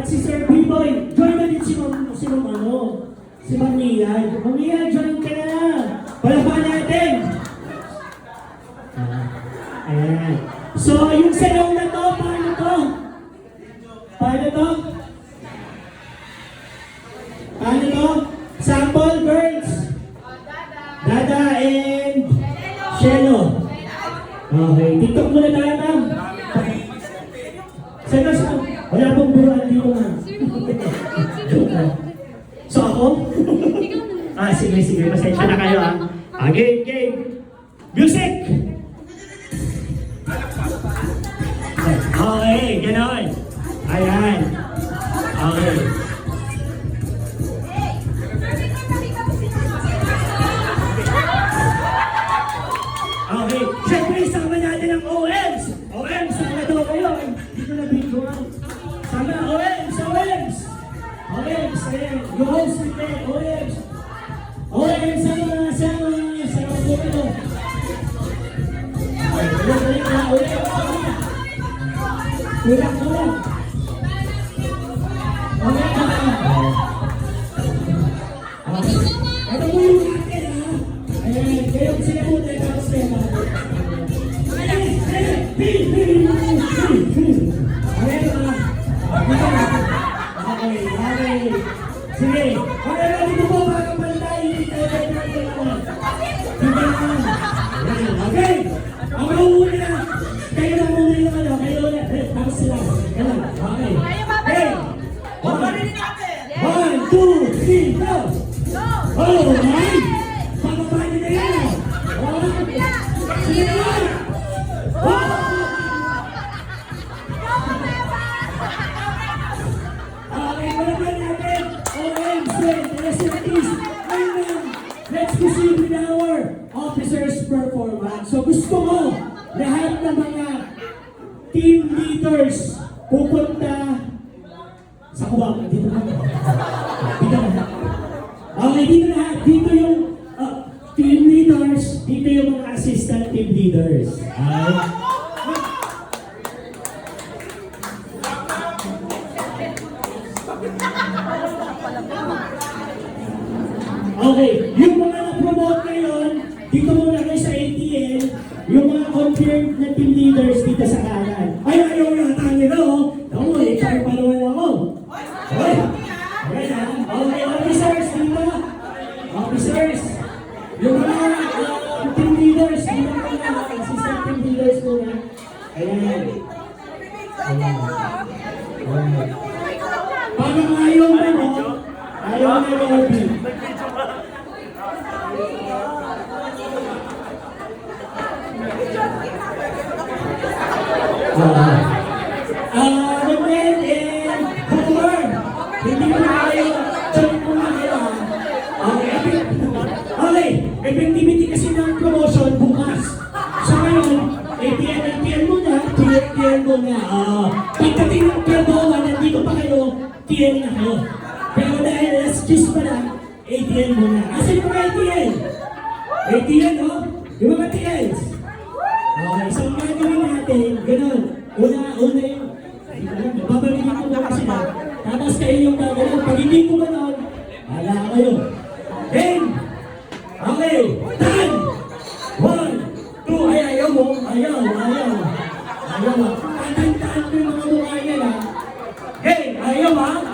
at si Sir B-Boy. Join na din si Ma'am Mia. Ma'am Mia, join ka na. Palaban natin. Ayan. So, yung sayaw na to, paano to? Paano to? Paano to? Sample, girls. Dada and Shelo. Okay, TikTok muna tayo, ma'am. Sa wala pong buruan dito, ma'am. So ako? Sige. Pasensya na kayo, ah. Game. Music! Okay, gano'n. Ayan. Okay. Okay. Siyempre, isama natin ang OMs. OMs, sama daw kayo. Dito na videoan. Sama, OMs. OMs, ayan. Yung host nito, OMs. OMs, sama po kayo. Kulang. Ito po yung akin, ha? Ayan, kayo sila po tayo tapos tema. Okay. Sige. Okay, dito po mga kapantay. Okay. Ang mauuli na. Kayo na muna yung ano. Kayo na. Tapos sila. Ganun. Okay. Okay. 1, 2, 3, go! Oh, right! Pababa nyo na yan! Sige naman! Okay, palaban natin! OMs, LSMTs! Ngayon, let's proceed with our officers' performance. So gusto ko, lahat ng mga team leaders pupunta sa kuwang. Dito na. Okay, dito na. Dito yung team leaders. Dito yung mga assistant team leaders. Okay, yung mga na-promote ngayon, dito muna kayo sa ATL, yung mga confirmed na team leaders dito sa kanan. Ay, ayaw yata nila, oh. Ako, HR pa naman ako. Okay. Okay, officers, dito. Officers. Yung mga team leaders, yung mga assistant team leaders muna. Ayan. Parang ayaw mo, no? Ayaw mo, Robby. Romel and Homer. Hindi mo na kayo. Check mo na kayo. Okay, effectivity kasi ng promotion bukas. So ngayon, ATL muna, TL muna. Pagdating ng Cardova, nandito pa kayo, TL na kayo. Pero dahil last kiss pa lang, ATL muna. Asan yung mga ATL? ATL, no? Yung mga TLs. Okay, so ang gagawin natin, ganun. Una yung, babalikin ko ba sila. Tapos kayo yung gagawin. Pag hindi ko ganun, hala kayo. Then, okay, 10, 1, 2, ay ayaw mo. Ayaw mo. Tatantaan mo yung mga mukha yan, ha. Hey, ayaw ha.